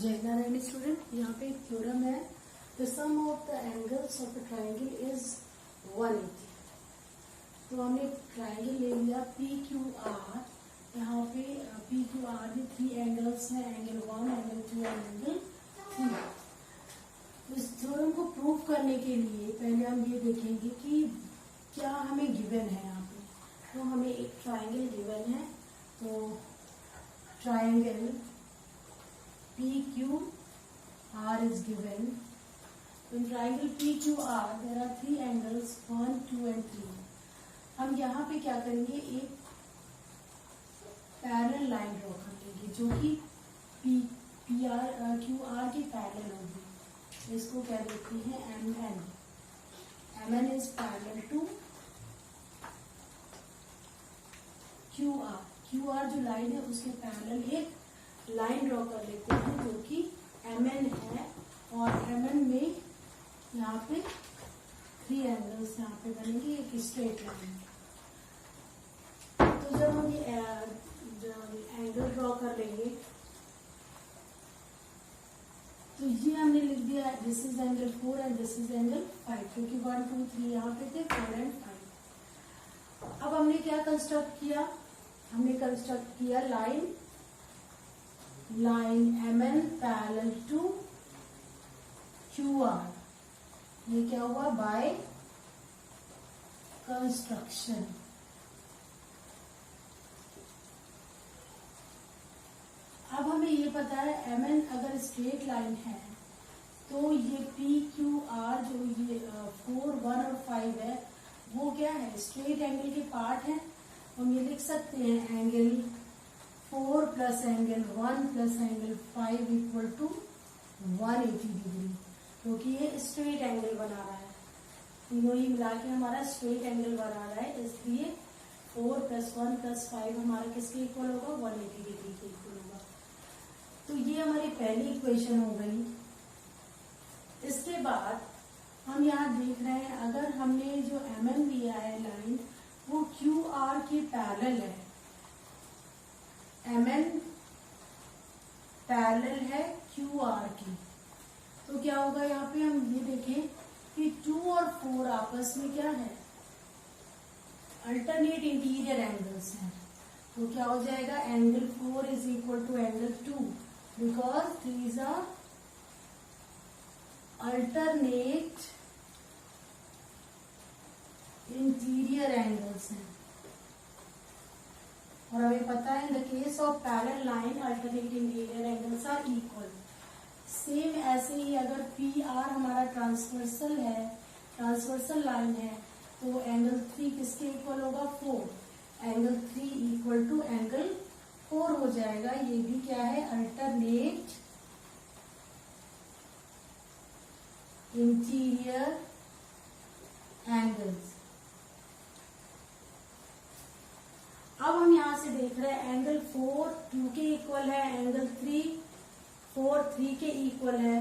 जय नारायण स्टूडेंट, यहाँ पे एक थ्योरम है, the sum of the angles of the triangle is 180। तो हमने ट्राइंगल ले लिया पी क्यू आर। यहाँ पे पी क्यू आर में 3 एंगल्स हैं, एंगल 1, एंगल 2 और एंगल 3। इस थ्योरम को प्रूव करने के लिए पहले हम ये देखेंगे कि क्या हमें गिवन है। यहाँ पे तो हमें एक ट्राइंगल गिवन है, तो triangle PQR is given. In triangle PQR there are 3 angles 1, 2 and 3. हम यहाँ पे क्या करेंगे, एक पैरेलल लाइन ड्रॉ कर लेंगे जो कि QR के पैरेलल होगी। इसको क्या देते हैं MN। MN is parallel to QR। QR जो लाइन है उसके पैरेलल एक लाइन ड्रॉ कर लेते हैं जो कि MN है, और MN में यहाँ पे 3 एंगल्स यहाँ पे बनेंगे, एक स्ट्रेट लाइन। तो जब हम ये एंगल ड्रॉ कर लेंगे तो ये हमने लिख दिया this is angle 4 and this is angle 5, क्योंकि 1, 2, 3 यहाँ पे थे, 4 एंड 5। अब हमने क्या कंस्ट्रक्ट किया, हमने कंस्ट्रक्ट किया line MN parallel to QR। ये क्या हुआ, बाय कंस्ट्रक्शन। अब हमें ये पता है MN अगर स्ट्रेट लाइन है तो ये PQR जो ये 4, 1 और 5 है वो क्या है, स्ट्रेट एंगल के पार्ट है। हम ये लिख सकते हैं angle 4 plus angle 1 plus angle 5 equal to 180 degree, क्योंकि ये स्ट्रेट एंगल बना रहा है। तीनों ही मिला के हमारा स्ट्रेट एंगल बना रहा है, इसलिए 4 प्लस 1 प्लस 5 हमारा किसके इक्वल होगा, 180 डिग्री के इक्वल होगा। तो ये हमारी पहली इक्वेशन हो गई। इसके बाद हम यहाँ देख रहे हैं, अगर हमने जो MN लिया है लाइन वो QR के पैरेलल है, MN पैरेलल है QR की, तो क्या होगा, यहाँ पे हम ये देखें कि 2 और 4 आपस में क्या है, अल्टरनेट इंटीरियर एंगल्स हैं। तो क्या हो जाएगा, angle 4 is equal to angle 2 because these are alternate interior angles हैं। और हमें पता है in the case of parallel line alternate interior angles are equal. Same ऐसे ही अगर PR हमारा ट्रांसवर्सल है, ट्रांसवर्सल लाइन है, तो एंगल 3 किसके इक्वल होगा, 4। एंगल 3 इक्वल टू एंगल 4 हो जाएगा। ये भी क्या है, अल्टरनेट इंटीरियर एंगल्स। अब हम यहां से देख रहे हैं एंगल 4 2 के इक्वल है, एंगल 3 4 3 के इक्वल है।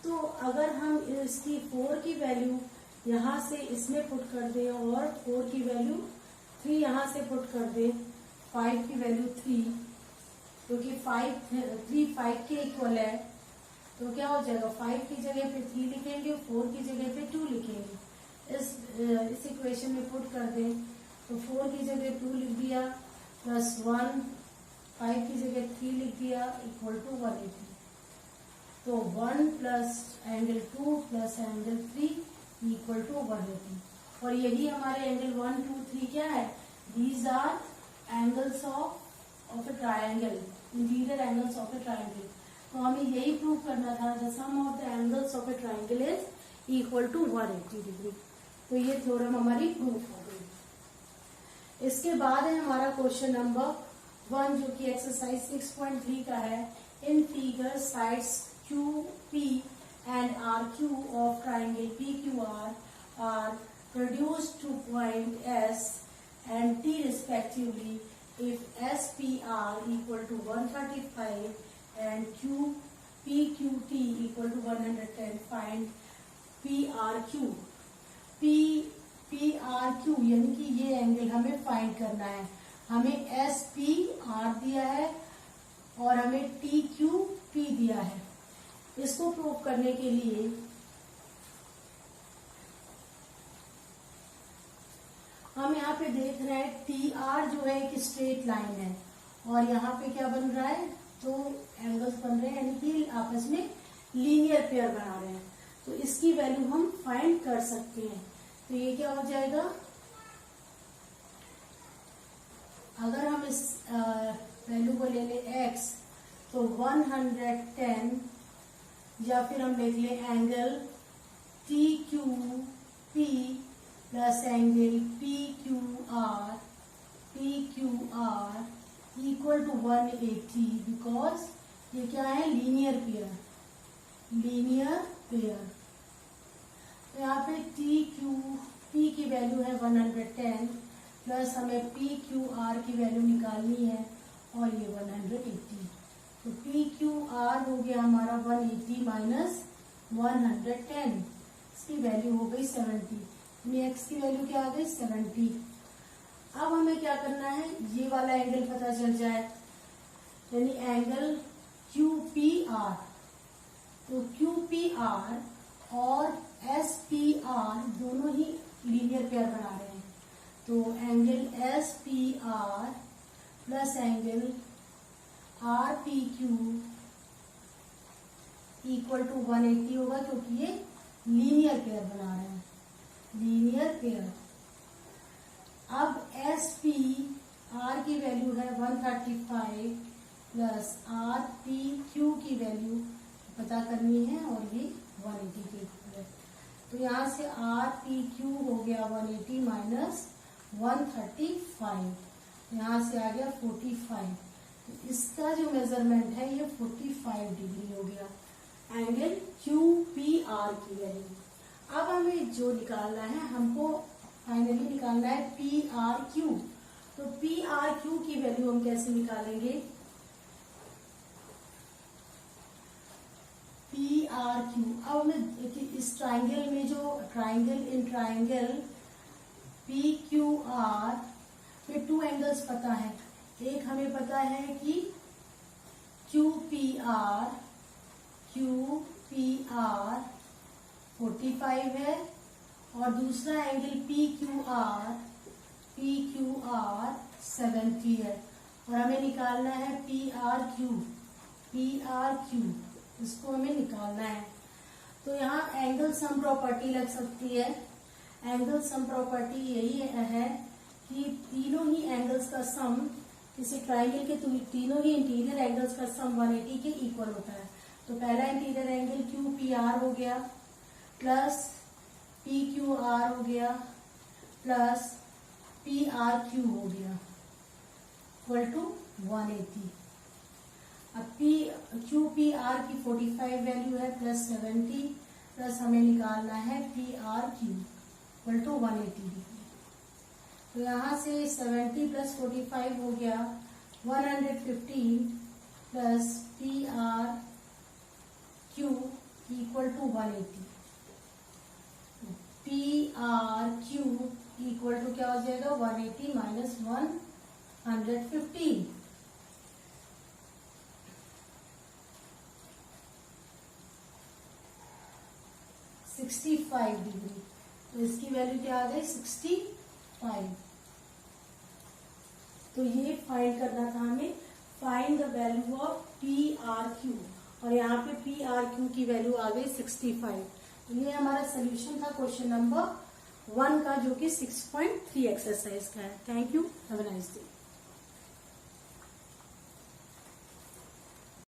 तो अगर हम इसकी 4 की वैल्यू यहां से इसमें पुट कर दें और 4 की वैल्यू 3 यहां से पुट कर दें, 5 की वैल्यू 3, क्योंकि 3 5 के इक्वल है, तो क्या हो जाएगा, 5 की जगह पे 3 लिखेंगे, 4 की जगह पे 2 लिखेंगे। इस इक्वेशन में पुट कर दें तो 4 की जगह 2 लिख दिया प्लस 1, 5 की जगह 3 लिख दिया इक्वल टू 180। तो 1 plus angle 2 plus angle 3 equal to 180। और यही हमारे एंगल 1, 2, 3 क्या है, these are angles of a triangle, interior angles of a triangle. तो हमें यही प्रूव करना था, the sum of the angles of a triangle is equal to 180 degree. तो ये थ्योरम हमारी प्रूव हो गई। इसके बाद है हमारा क्वेश्चन नंबर 1 जो कि एक्सरसाइज 6.3 का है। In figure sides QP and RQ of triangle PQR are reduced to point S and T respectively if SPR equal to 135 and PQT equal to 110. Find PRQ। PRQ यानी कि ये angle हमें find करना है। हमें SPR दिया है और हमें TQP दिया है। इसको प्रूव करने के लिए हम यहाँ पे देख रहे हैं टी आर जो है एक स्ट्रेट लाइन है और यहाँ पे क्या बन रहा है, दो एंगल्स बन रहे हैं, यानी कि आपस में लीनियर पेयर बना रहे हैं। तो इसकी वैल्यू हम फाइंड कर सकते हैं। तो ये क्या हो जाएगा, अगर हम इस वैल्यू को ले लें x तो 110, या फिर हम लिख लें angle T Q P plus angle P Q R equal to 180, because ये क्या है, लीनियर पेयर। तो यहाँ पे टी क्यू पी की वैल्यू है 110 प्लस हमें पी क्यू आर की वैल्यू निकालनी है और ये 180। तो पी क्यू आर हो गया हमारा 180 माइनस 110, इसकी वैल्यू हो गई 70। एक्स की वैल्यू क्या आ गई, 70। अब हमें क्या करना है, ये वाला एंगल पता चल जाए, यानी एंगल क्यू पी आर। तो क्यू पी आर और एस पी आर दोनों ही लीनियर पेयर बना रहे हैं। तो angle S P R plus angle R P Q equal to 180 होगा, क्योंकि ये लीनियर पेयर बना रहे हैं, लीनियर पेयर। अब एस पी आर की वैल्यू है 135 प्लस आर पी क्यू की वैल्यू पता करनी है और ये 180 के इक्वल है। तो यहाँ से आर पी क्यू हो गया 180 माइनस 135, यहाँ से आ गया 45। तो इसका जो मेजरमेंट है ये 45 डिग्री हो गया, एंगल क्यू पी आर की वैल्यू। अब हमें जो निकालना है, हमको फाइनली निकालना है पी आर क्यू। तो पी आर क्यू की वैल्यू हम कैसे निकालेंगे, पी आर क्यू। अब हमें इस ट्राइंगल में जो ट्राइंगल पी क्यू आर में 2 एंगल्स पता है। एक हमें पता है कि क्यू पी आर 45 है और दूसरा एंगल पी क्यू आर 70 है। और हमें निकालना है पी आर क्यू, इसको हमें निकालना है। तो यहाँ एंगल सम प्रॉपर्टी लग सकती है। एंगल सम प्रॉपर्टी यही है कि तीनों ही एंगल्स का सम, जैसे ट्राइंगल के तीनों ही इंटीरियर एंगल्स का सम 180 के इक्वल होता है। तो पहला interior angle Q P are हो गया प्लस पी क्यू आर हो गया प्लस पी आर क्यू हो गया इक्वल टू 180। अब क्यू पी आर की 45 वैल्यू है प्लस 70 प्लस हमें निकालना है P R Q equal to 180 degree. तो यहाँ से 70 प्लस 45 हो गया 115 plus P R Q equal to 180। P R Q equal to क्या हो जाएगा, 180 माइनस 115, 65 डिग्री। तो इसकी वैल्यू क्या आ गई, 65। तो ये फाइंड करना था हमें, find the value of P R Q, और यहाँ पे पी आर क्यू की वैल्यू आ गई 65। तो ये हमारा सोल्यूशन था क्वेश्चन नंबर 1 का, जो कि 6.3 एक्सरसाइज का है। Thank you, have a nice day.